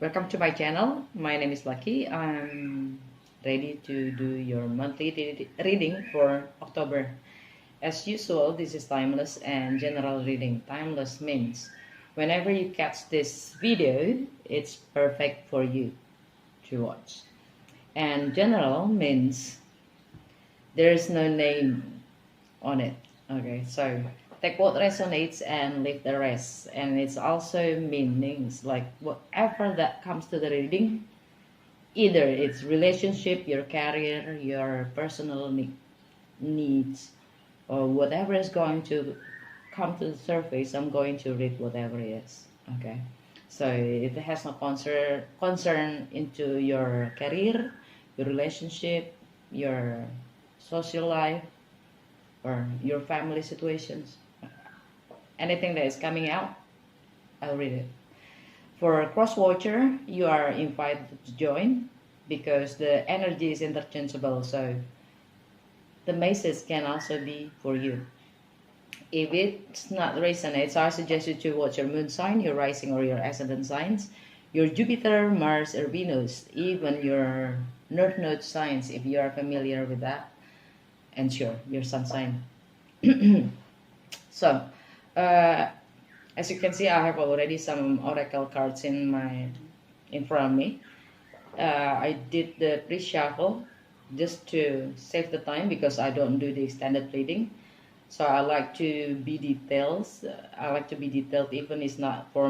Welcome to my channel. My name is Lucky. I'm ready to do your monthly reading for October. As usual, this is timeless and general reading. Timeless means whenever you catch this video, it's perfect for you to watch. And general means there's no name on it. Okay, so take what resonates and leave the rest. And it's also meanings like whatever that comes to the reading, either it's relationship, your career, your personal needs, or whatever is going to come to the surface. I'm going to read whatever it is. Okay, so it has no concern into your career, your relationship, your social life, or your family situations. Anything that is coming out, I'll read it. For cross watcher, you are invited to join because the energy is interchangeable, so the message can also be for you. If it's not resonates, I suggest you to watch your moon sign, your rising or your ascendant signs, your Jupiter, Mars, or Venus, even your North Node signs if you are familiar with that, and sure, your sun sign. So, as you can see, I have already some oracle cards in front of me. I did the pre-shuffle just to save the time because I don't do the standard reading. So I like to be detailed. I like to be detailed even it's not for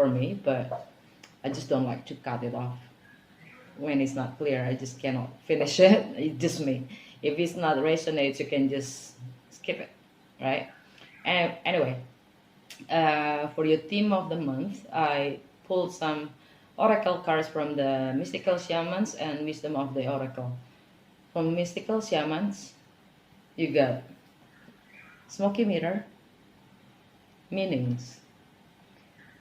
me, but I just don't like to cut it off. When it's not clear, I just cannot finish it. It's just me. If it's not resonates, you can just skip it, right? And anyway, for your theme of the month, I pulled some oracle cards from the mystical shamans and wisdom of the oracle. From mystical shamans, you got smoky mirror, meanings.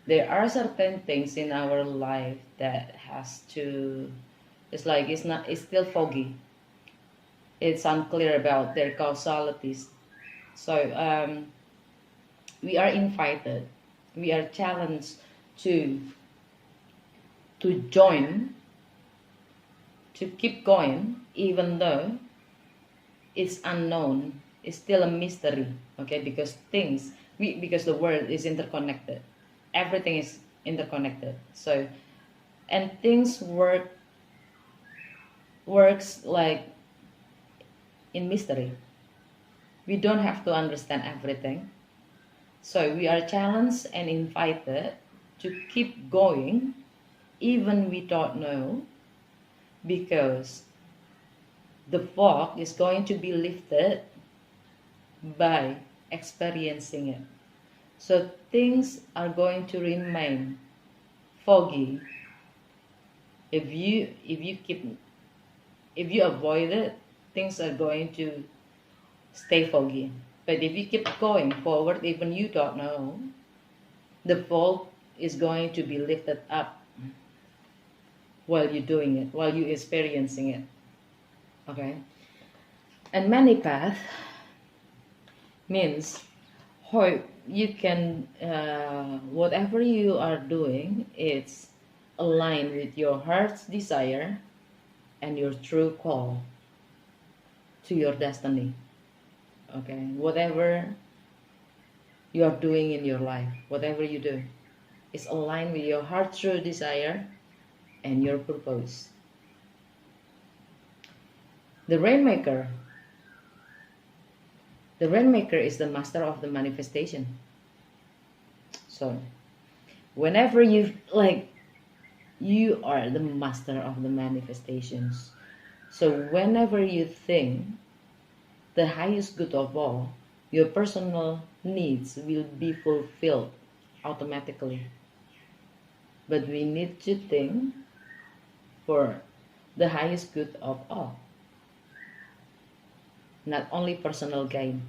There are certain things in our life that has to, it's still foggy. It's unclear about their causalities. So we are invited, we are challenged to join, to keep going, even though it's unknown, it's still a mystery. Okay, because because the world is interconnected, everything is interconnected. So, and things works like in mystery. We don't have to understand everything. So we are challenged and invited to keep going even we don't know, because the fog is going to be lifted by experiencing it. So things are going to remain foggy if you avoid it. Things are going to stay foggy. But if you keep going forward, even you don't know, the fog is going to be lifted up while you're doing it, while you're experiencing it. Okay? And many path means hope you can, whatever you are doing, it's aligned with your heart's desire and your true call to your destiny. Okay, whatever you are doing in your life, whatever you do, is aligned with your heart's true desire and your purpose. The Rainmaker. The Rainmaker is the master of the manifestation. So, whenever you are the master of the manifestations. So whenever you think the highest good of all, your personal needs will be fulfilled automatically. But we need to think for the highest good of all, not only personal gain.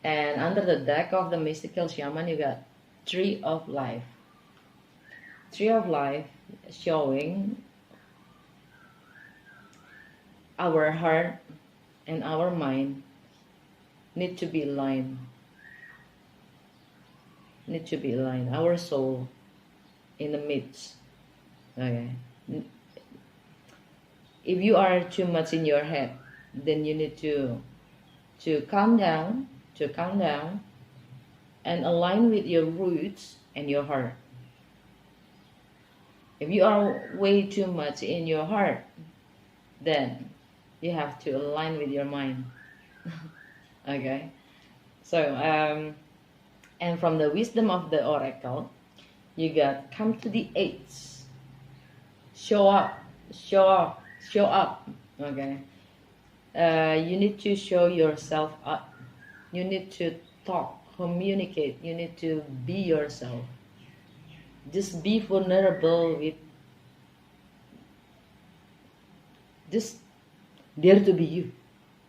And under the deck of the mystical shaman, you got Tree of Life. Tree of Life showing our heart and our mind need to be aligned. Our soul in the midst. Okay. If you are too much in your head, then you need to calm down, and align with your roots and your heart. If you are way too much in your heart, then you have to align with your mind. Okay. So and from the wisdom of the oracle, you got come to the eights. Show up, show up, show up. Okay. You need to show yourself up. You need to talk, communicate. You need to be yourself. Just be vulnerable with. Just dare to be you.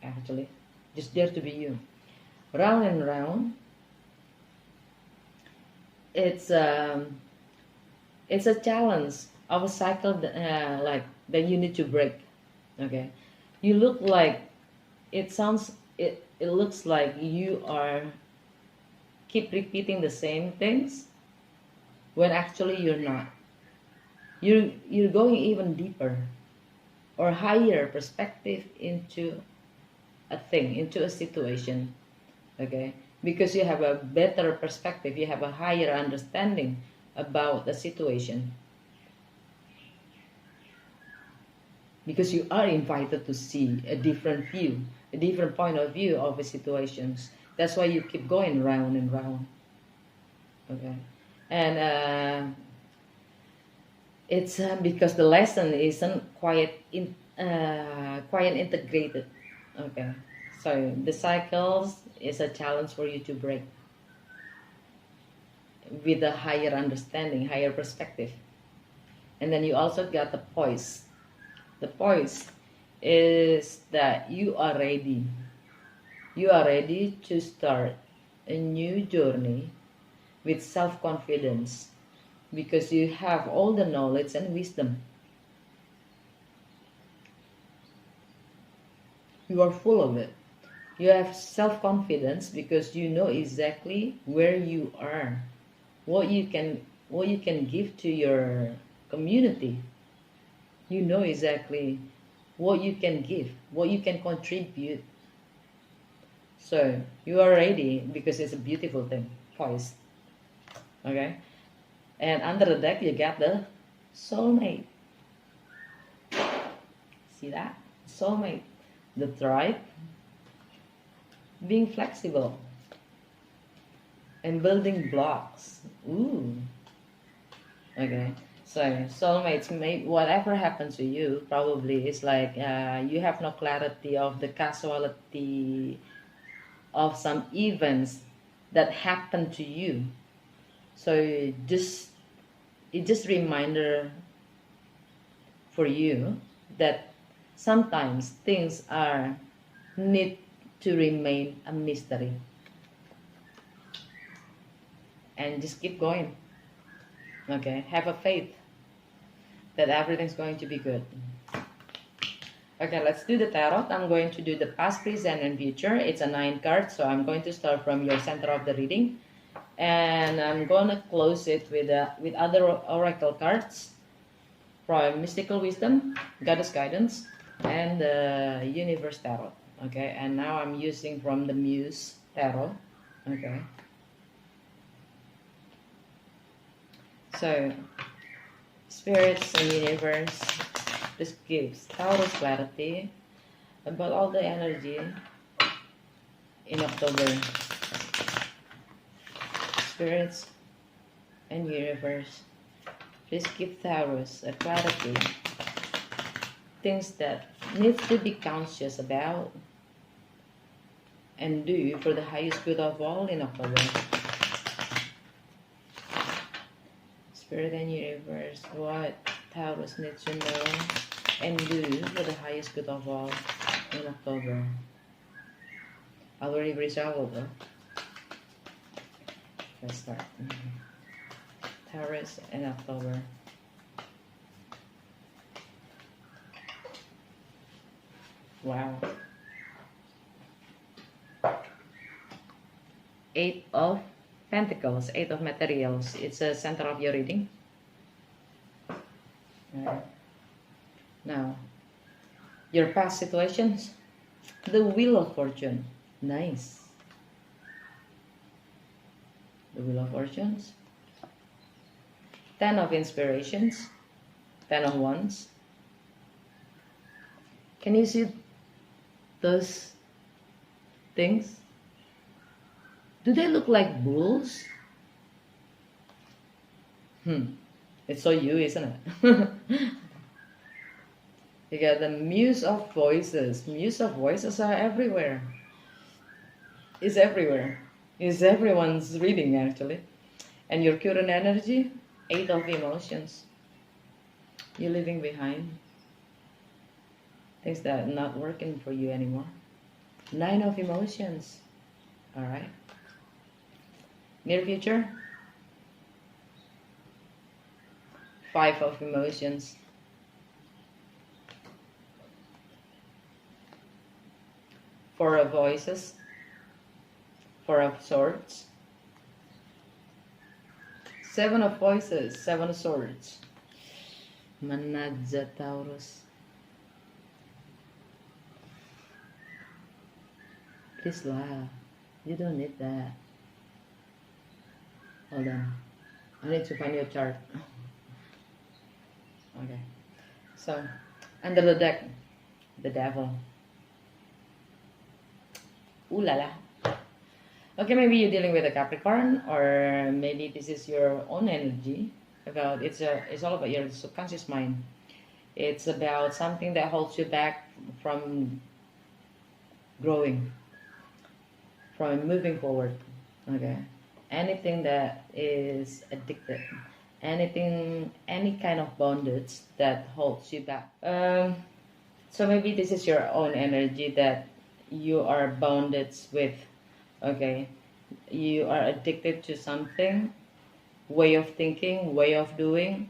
Actually, just dare to be you. Round and round. It's a challenge of a cycle like that you need to break. Okay, you look like it looks like you are keep repeating the same things when actually you're not. You're going even deeper or higher perspective into a thing, into a situation. Okay, because you have a better perspective, you have a higher understanding about the situation, because you are invited to see a different view, a different point of view of the situations. That's why you keep going round and round. Okay, and it's because the lesson isn't quite integrated. Okay, so the cycles is a challenge for you to break with a higher understanding, higher perspective. And then you also got the poise. The poise is that you are ready. You are ready to start a new journey with self-confidence, because you have all the knowledge and wisdom. You are full of it. You have self-confidence because you know exactly where you are, what you can give to your community. You know exactly what you can give, what you can contribute. So you are ready because it's a beautiful thing, poise. Okay, and under the deck you got the soulmate. See that? Soulmate. The tribe. Being flexible. And building blocks. Ooh. Okay. So soulmates, whatever happens to you, probably is like you have no clarity of the causality of some events that happen to you. So it's just reminder for you that sometimes things need to remain a mystery, and just keep going. Okay, have a faith that everything's going to be good. Okay, let's do the tarot. I'm going to do the past, present, and future. It's a 9 card, so I'm going to start from your center of the reading, and I'm gonna close it with other oracle cards from Mystical Wisdom, Goddess Guidance, and the Universe Tarot. Okay, and now I'm using from the Muse Tarot. Okay, so spirits and universe, this gives Taurus clarity about all the energy in October. Spirits and universe, please give Taurus a clarity, things that needs to be conscious about and do for the highest good of all in October. Spirit and universe, what Taurus needs to know and do for the highest good of all in October. Already resolved though. Let's start. Taurus and October. Wow. 8 of Pentacles, 8 of Materials. It's a center of your reading. Okay. Now, your past situations, the Wheel of Fortune. Nice. The Wheel of Fortunes. 10 of Inspirations. 10 of Wands. Can you see those things? Do they look like bulls? It's so you, isn't it? You got the Muse of Voices. Muse of Voices are everywhere. It's everywhere. It's everyone's reading, actually. And your current energy, 8 of Emotions. You're leaving behind things that are not working for you anymore. 9 of Emotions. All right. Near future, 5 of Emotions. 4 of Voices. 4 of Swords. 7 of Voices. 7 of Swords. Manadza Taurus. Please laugh. You don't need that. Hold on. I need to find your chart. Okay. So, under the deck, the Devil. Ooh la la. Okay, maybe you're dealing with a Capricorn, or maybe this is your own energy. It's all about your subconscious mind. It's about something that holds you back from growing, from moving forward. Okay, anything that is addicted, any kind of bondage that holds you back. So maybe this is your own energy that you are bonded with. Okay, you are addicted to something, way of thinking, way of doing,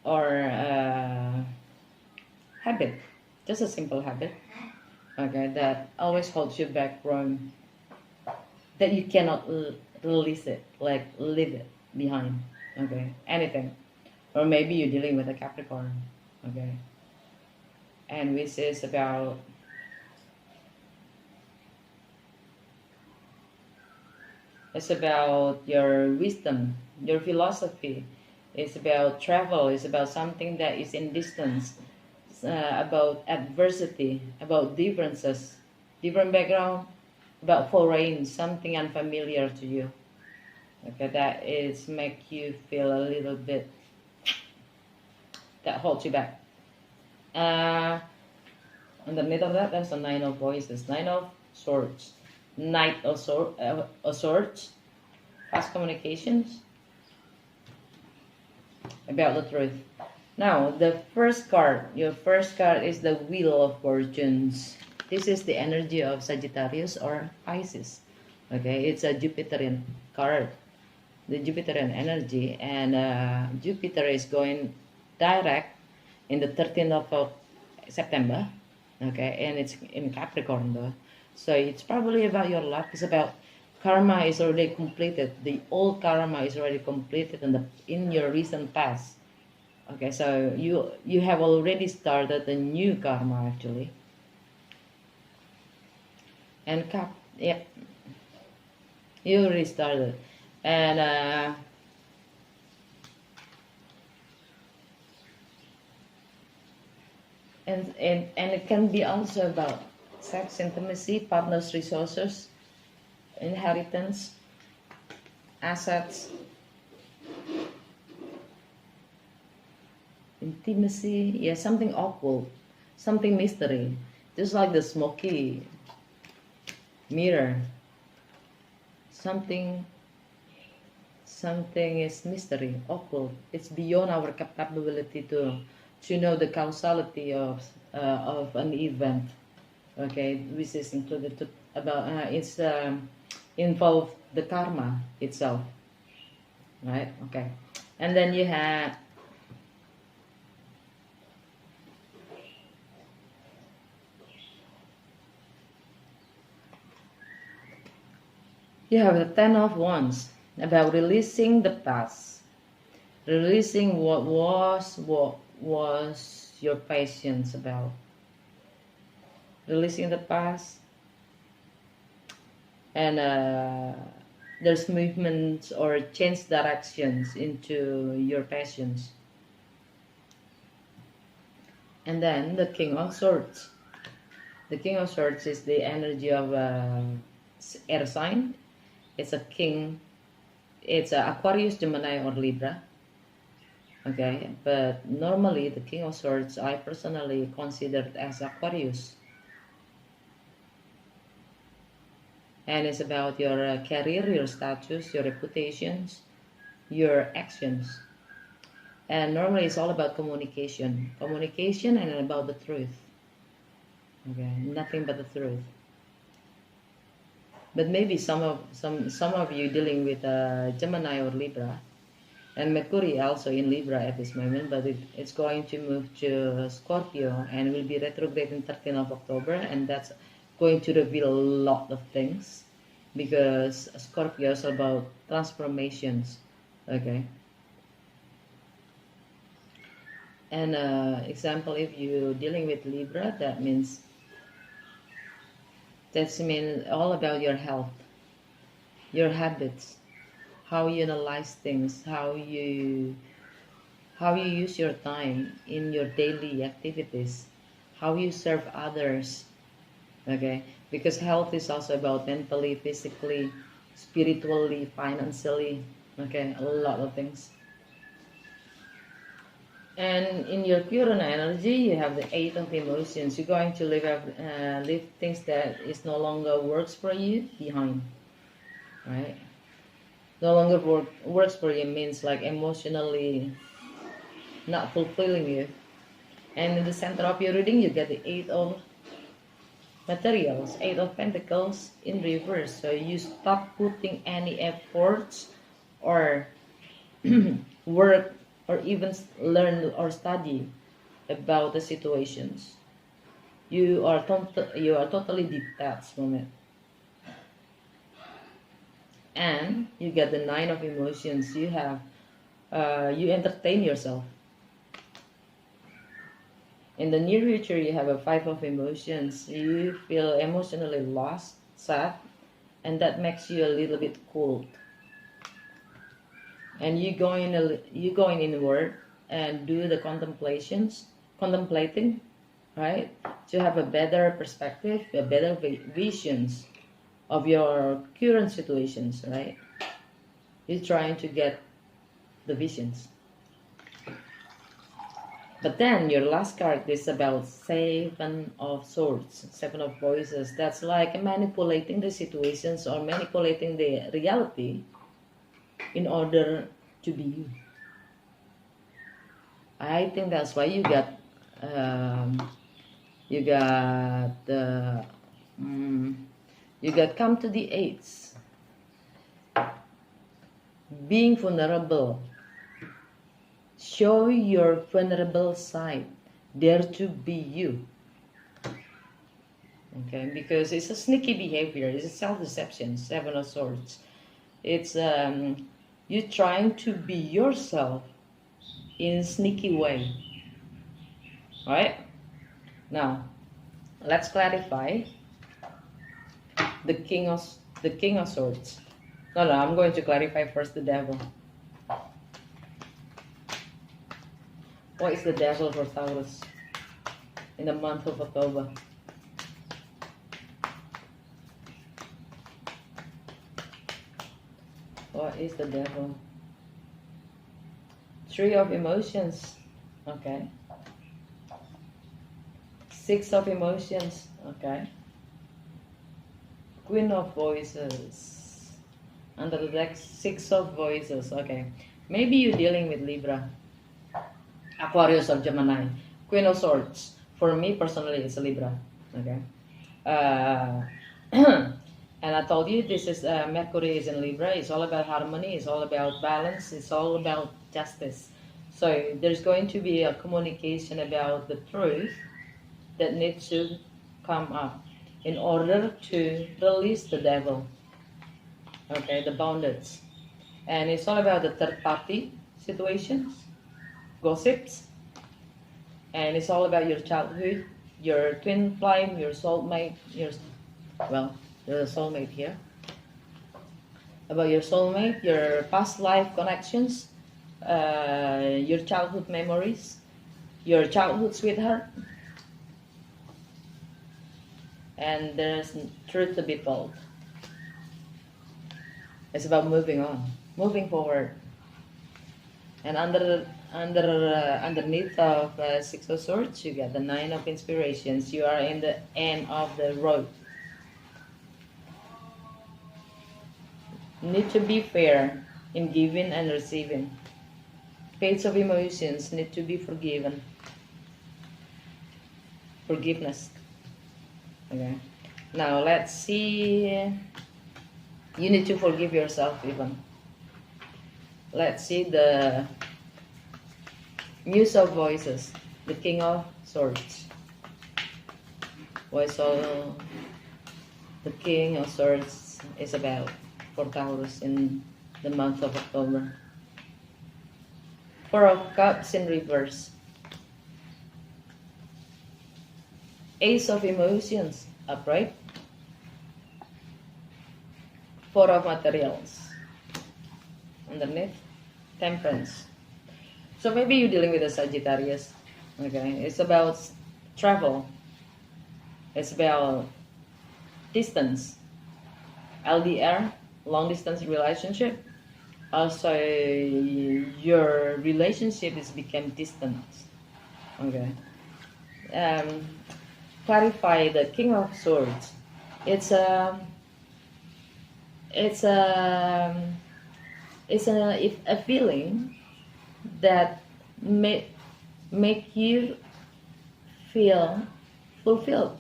or habit, just a simple habit. Okay, that always holds you back from, that you cannot release it, like leave it behind. Okay, anything. Or maybe you're dealing with a Capricorn. Okay, and which is about it's about your wisdom, your philosophy. It's about travel. It's about something that is in distance. About adversity, about differences, different background, about foreign, something unfamiliar to you. Okay, that is make you feel a little bit, that holds you back. Underneath of that, there's a 9 of Voices, 9 of Swords, Knight of Swords, past communications, about the truth. Now, the first card, your first card is the Wheel of Fortunes. This is the energy of Sagittarius or Pisces. Okay, it's a Jupiterian card, the Jupiterian energy, and Jupiter is going direct in the 13th of September. Okay, and it's in Capricorn though. So it's probably about your life. It's about karma is already completed. The old karma is already completed in your recent past. Okay, so you have already started a new karma actually. And yeah, you already started, and it can be also about sex, intimacy, partners, resources, inheritance, assets, intimacy. Yeah, something awkward, something mystery, just like the smoky mirror. Something is mystery, awkward. It's beyond our capability to know the causality of an event. Okay, which is included to about it's involve the karma itself, right? Okay, and then you have the 10 of Wands, about releasing the past, releasing what was, was your patience about? Releasing the past, and there's movements or change directions into your passions. And then the King of Swords. The King of Swords is the energy of air sign. It's a king. It's Aquarius, Gemini, or Libra. Okay, but normally the King of Swords I personally considered as Aquarius. And it's about your career, your status, your reputations, your actions. And normally it's all about communication. Communication and about the truth. Okay, nothing but the truth. But maybe some of you dealing with Gemini or Libra, and Mercury also in Libra at this moment, but it's going to move to Scorpio and will be retrograde in 13th of October, and that's going to reveal a lot of things, because Scorpio is about transformations. Okay. And example, if you're dealing with Libra, that means all about your health, your habits, how you analyze things, how you use your time in your daily activities, how you serve others. Okay, because health is also about mentally, physically, spiritually, financially. Okay, a lot of things. And in your current energy, you have the 8 of emotions. You're going to leave things that is no longer works for you behind, right? No longer works for you means like emotionally not fulfilling you. And in the center of your reading, you get the 8 of materials, 8 of pentacles in reverse. So you stop putting any efforts or work or even learn or study about the situations. You are totally detached from it. And you get the 9 of emotions. You entertain yourself. In the near future, you have a 5 of emotions. You feel emotionally lost, sad, and that makes you a little bit cold. And you going inward and do the contemplating, right? To have a better perspective, a better visions of your current situations, right? You're trying to get the visions. But then your last card is about 7 of Swords, 7 of Voices. That's like manipulating the situations or manipulating the reality in order to be you. I think that's why you got come to the 8s. Being vulnerable. Show your vulnerable side. Dare to be you. Okay, because it's a sneaky behavior. It's a self-deception. 7 of Swords. It's you trying to be yourself in a sneaky way. Right? Now, let's clarify the King of Swords. No, I'm going to clarify first the Devil. What is the Devil for Taurus in the month of October? What is the Devil? 3 of emotions. Okay. 6 of emotions. Okay. Queen of Voices. Under the deck, 6 of Voices. Okay. Maybe you're dealing with Libra, Aquarius, or Gemini. Queen of Swords. For me personally, it's a Libra. Okay. And I told you this is Mercury is in Libra. It's all about harmony. It's all about balance. It's all about justice. So there's going to be a communication about the truth that needs to come up in order to release the devil. Okay, the bondage. And it's all about the third party situations, gossips, and it's all about your childhood, your twin flame, your soulmate, well, there's a soulmate here. About your soulmate, your past life connections, your childhood memories, your childhood sweetheart, and there's truth to be told. It's about moving on, moving forward. And underneath of Six of Swords, you get the Nine of Inspirations. You are in the end of the road. Need to be fair in giving and receiving. Page of Emotions, need to be forgiven. Forgiveness. Okay. Now let's see. You need to forgive yourself even. Let's see the Muse of Voices, the King of Swords. What all the King of Swords is about for Taurus in the month of October. Four of Cups in reverse. Ace of Emotions, upright. Four of Materials. Underneath, Temperance. So maybe you're dealing with a Sagittarius. Okay, it's about travel. It's about distance. LDR, long distance relationship. Also, your relationship is become distant. Okay. Clarify the King of Swords. It's a feeling that make you feel fulfilled,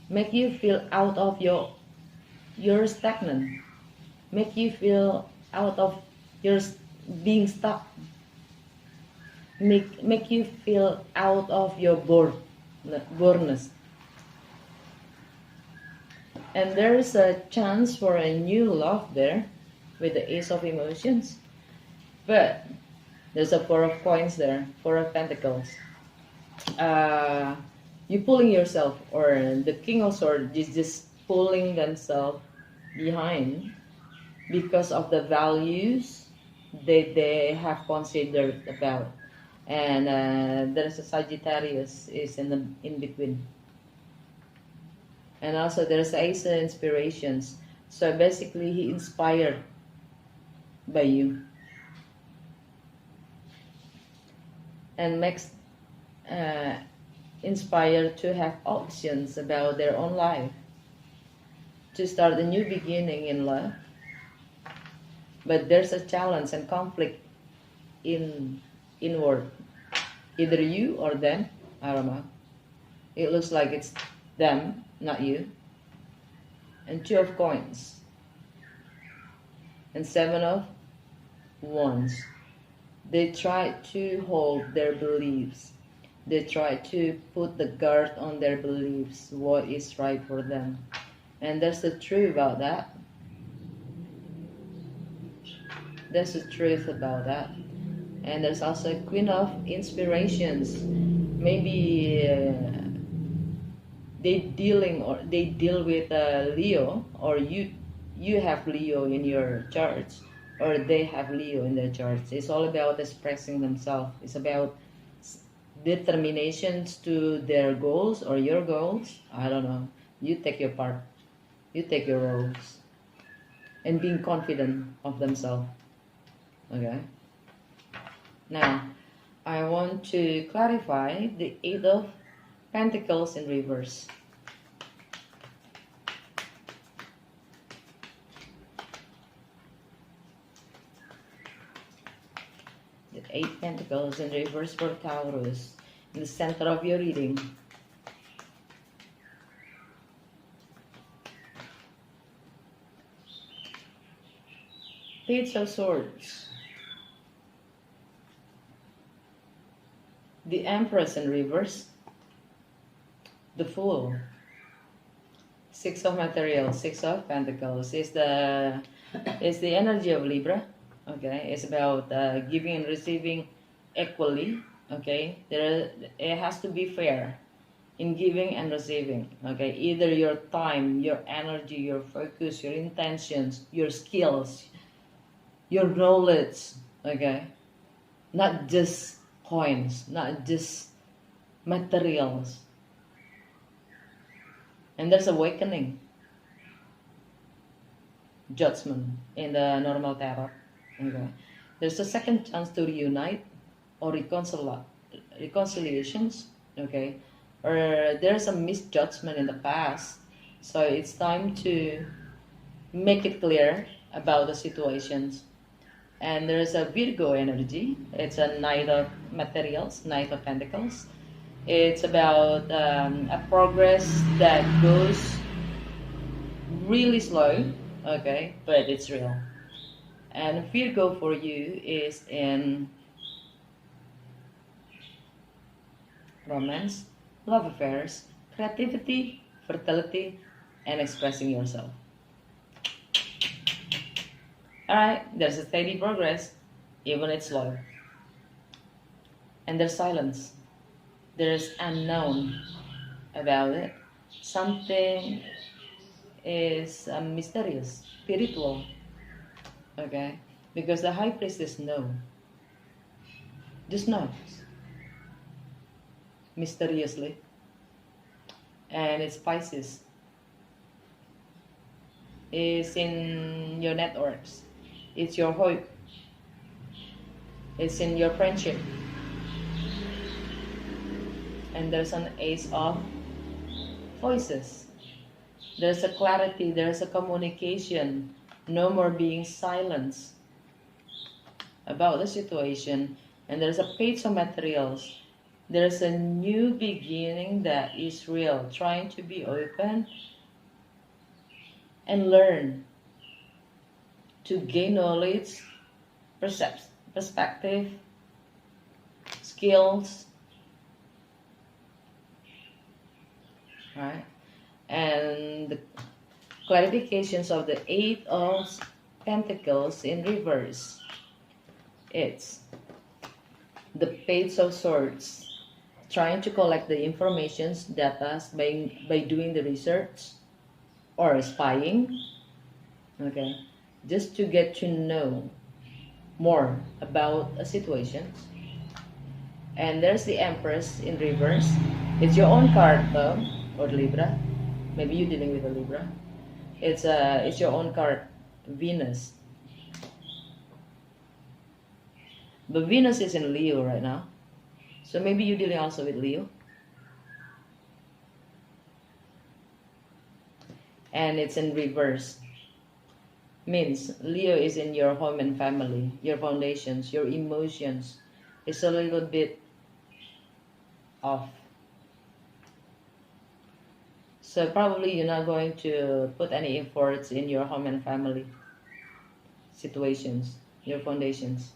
make you feel out of your stagnant, make you feel out of your being stuck, make you feel out of your boredness. And there is a chance for a new love there with the Ace of Emotions. But there's a Four of Coins there, Four of Pentacles. You pulling yourself, or the King of Swords is just pulling themselves behind because of the values they have considered about. And there's a Sagittarius is in between. And also there's Ace of Inspirations. So basically he inspired by you. And makes inspired to have options about their own life. To start a new beginning in love. But there's a challenge and conflict inward. Either you or them. I don't know. It looks like it's them, not you. And Two of Coins. And Seven of Wands. They try to hold their beliefs. They try to put the guard on their beliefs, what is right for them. And that's the truth about that. That's the truth about that. And there's also a Queen of Inspirations. Maybe they deal with Leo, or you have Leo in your chart, or they have Leo in their charts. It's all about expressing themselves. It's about determinations to their goals or your goals. I don't know. You take your part. You take your roles. And being confident of themselves. Okay? Now, I want to clarify the Eight of Pentacles in reverse. The Eight Pentacles in reverse for Taurus in the center of your reading. Page of Swords. The Empress in reverse. The Fool. Six of Materials, Six of Pentacles is the energy of Libra. Okay, it's about giving and receiving equally Okay, it has to be fair in giving and receiving. Okay, either your time, your energy, your focus, your intentions, your skills, your knowledge. Okay, not just coins, not just materials. And there's awakening, judgment in the normal tarot. Okay, there's a second chance to reunite or reconciliations. Okay, or there's a misjudgment in the past, so it's time to make it clear about the situations. And there's a Virgo energy. It's a Knight of Materials, Knight of Pentacles. It's about a progress that goes really slow, okay, but it's real. And Virgo for you is in romance, love affairs, creativity, fertility, and expressing yourself. Alright, there's a steady progress, even it's slow. And there's silence. There's unknown about it. Something is mysterious, spiritual. Okay? Because the high priestess knows. Just knows. Mysteriously. And it's Pisces. It's in your networks. It's your hope. It's in your friendship. And there's an ace of voices. There's a clarity, there's a communication. No more being silenced about the situation. And there's a page of materials. There's a new beginning that is real. Trying to be open and learn to gain knowledge, perspective, skills, right? And the clarifications of the Eight of Pentacles in reverse. It's the Page of Swords, trying to collect the informations, data by doing the research or spying, okay, just to get to know more about a situation. And there's the Empress in reverse. It's your own card though, or Libra. Maybe you're dealing with a Libra. It's your own card, Venus. But Venus is in Leo right now. So maybe you're dealing also with Leo. And it's in reverse. Means Leo is in your home and family, your foundations, your emotions. It's a little bit off. So probably you're not going to put any efforts in your home and family situations, your foundations.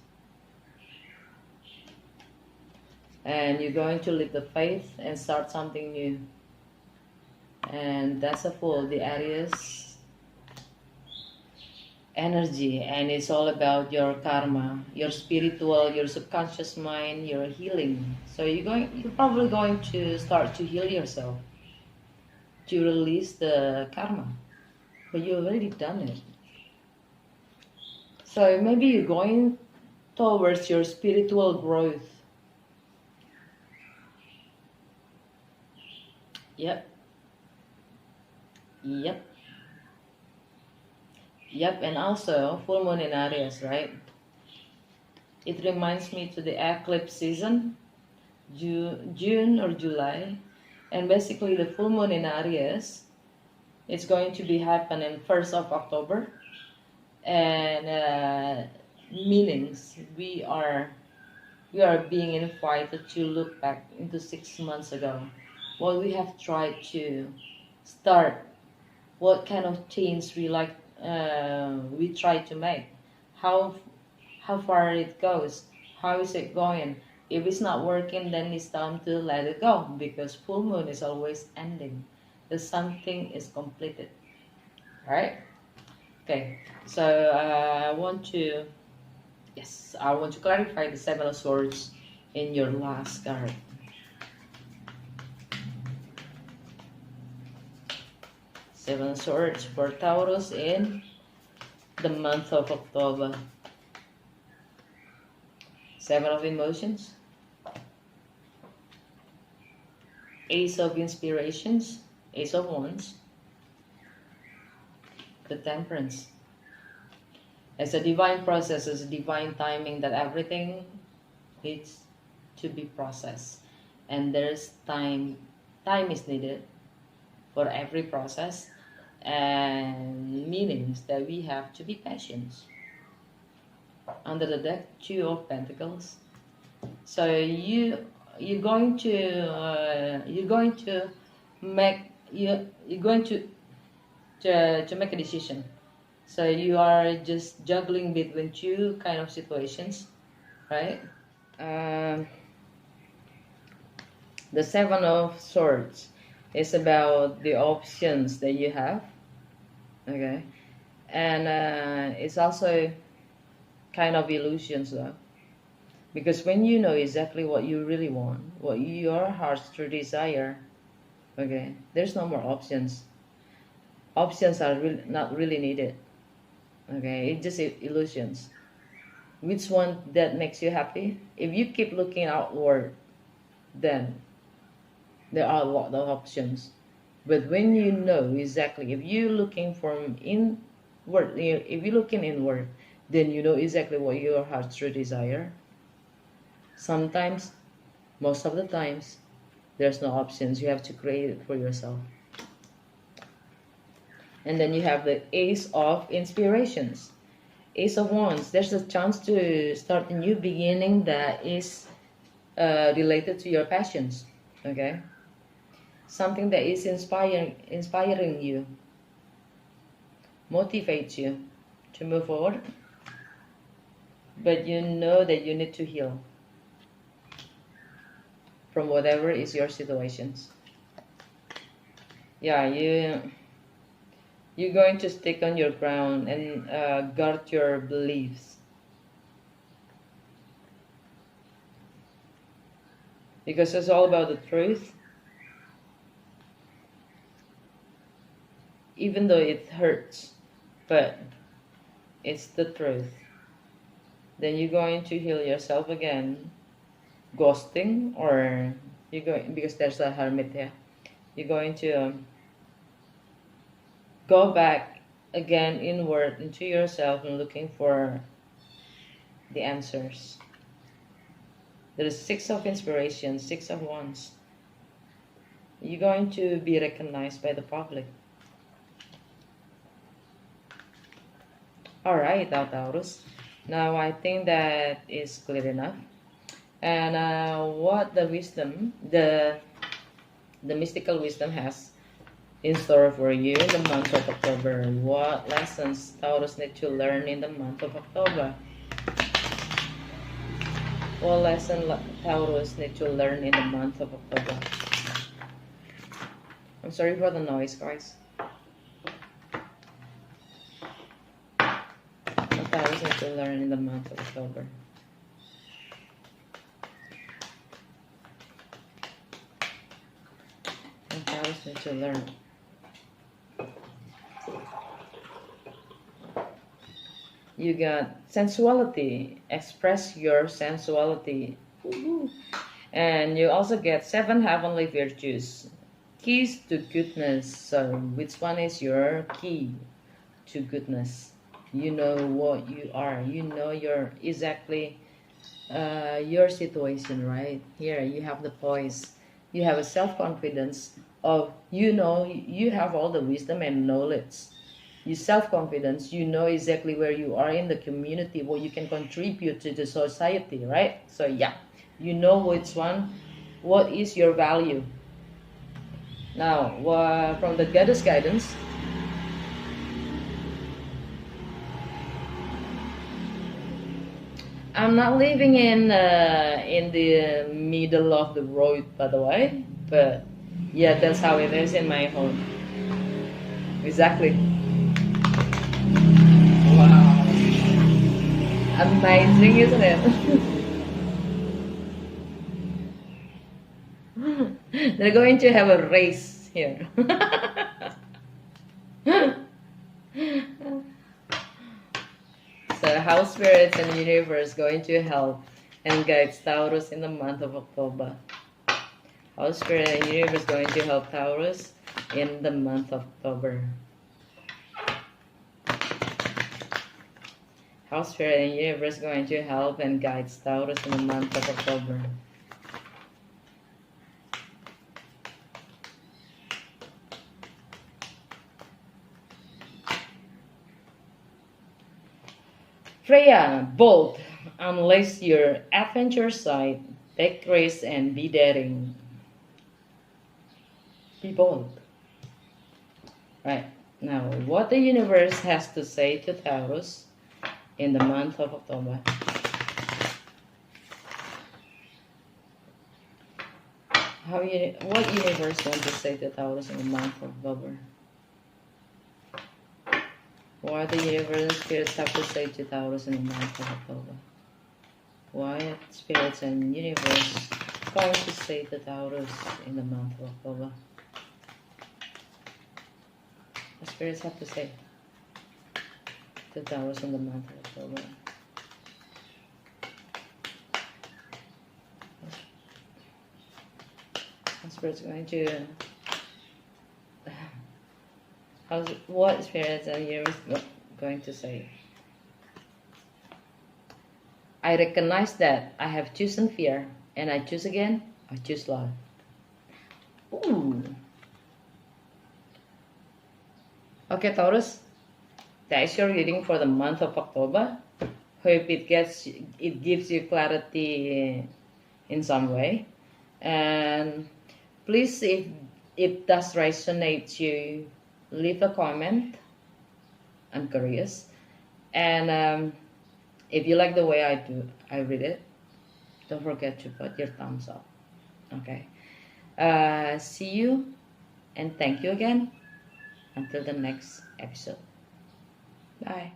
And you're going to leave the faith and start something new. And that's a Fool, the Aries energy, and it's all about your karma, your spiritual, your subconscious mind, your healing. So you're probably going to start to heal yourself, to release the karma, but you already done it. So maybe you're going towards your spiritual growth. Yep. Yep, and also full moon in Aries, right? It reminds me to the eclipse season, June or July. And basically the full moon in Aries, it's going to be happening 1st of October. And meanings, we are being invited to look back into 6 months ago. What we have tried to start, what kind of change we try to make, how far it goes, how is it going. If it's not working, then it's time to let it go, because full moon is always ending. The something is completed, right? Okay, so I want to clarify the Seven of Swords in your last card. Seven of Swords for Taurus in the month of October. Seven of Emotions. Ace of Inspirations. Ace of Wands. The Temperance. It's a divine process, it's a divine timing that everything needs to be processed. And there's time is needed for every process, and meanings that we have to be patient. Under the deck, Two of Pentacles. So you're going to make make a decision. So you are just juggling between two kind of situations, right? The Seven of Swords is about the options that you have, okay? And it's also kind of illusions though. Because when you know exactly what you really want, what your heart's true desire, okay, there's no more options. Options are not really needed. Okay, it's just illusions. Which one that makes you happy? If you keep looking outward, then there are a lot of options. But when you know exactly, if you're looking from inward, if you're looking inward, then you know exactly what your heart's true desire. Sometimes, most of the times, there's no options. You have to create it for yourself. And then you have the Ace of Inspirations. Ace of Wands. There's a chance to start a new beginning that is related to your passions. Okay? Something that is inspiring you, motivates you to move forward. But you know that you need to heal from whatever is your situations. Yeah, you're going to stick on your ground and guard your beliefs. Because it's all about the truth. Even though it hurts, but it's the truth. Then you're going to heal yourself again. Ghosting, or you're going, because there's a hermit here, you're going to go back again inward into yourself and looking for the answers. There is Six of Inspiration, Six of Wands. You're going to be recognized by the public. Alright, Taurus. Now I think that is clear enough. And what the wisdom, the mystical wisdom has in store for you in the month of October. What lessons Taurus need to learn in the month of October? What lesson Taurus need to learn in the month of October? I'm sorry for the noise, guys. What Taurus need to learn in the month of October? What Taurus need to learn? You got sensuality, express your sensuality. Woo-hoo. And you also get 7 heavenly virtues, keys to goodness. So which one is your key to goodness? You know what you are, you know your exactly your situation, right? Here you have the poise, you have a self-confidence of, you know, you have all the wisdom and knowledge. You self-confidence, you know exactly where you are in the community, what you can contribute to the society, right? So yeah, you know which one, what is your value. Now, from the goddess guidance, I'm not living in the middle of the road, by the way, but yeah, that's how it is in my home. Exactly. Wow. Amazing, isn't it? They're going to have a race here. So house spirits and universe going to help and guide Taurus in the month of October. House spirit and universe going to help Taurus in the month of October. House spirit and universe going to help and guide Taurus in the month of October. Freya, bold, unleash your adventure side, take risks and be daring. Be bold. Right, now what the universe has to say to Taurus in the month of October. What universe wants to say to Taurus in the month of October? What the universe and spirits have to say to Taurus in the month of October? What spirits and universe going to say to Taurus in the month of October? What spirits have to say to Taurus in the month of October? What spirits going to what spirits and universe going to say? I recognize that I have chosen fear, and I choose again. I choose love. Ooh. Okay, Taurus, that is your reading for the month of October. Hope it gives you clarity in some way, and please, if it does resonate you, leave a comment. I'm curious, and if you like the way I read it, don't forget to put your thumbs up. Okay. See you and thank you again. Until the next episode. Bye.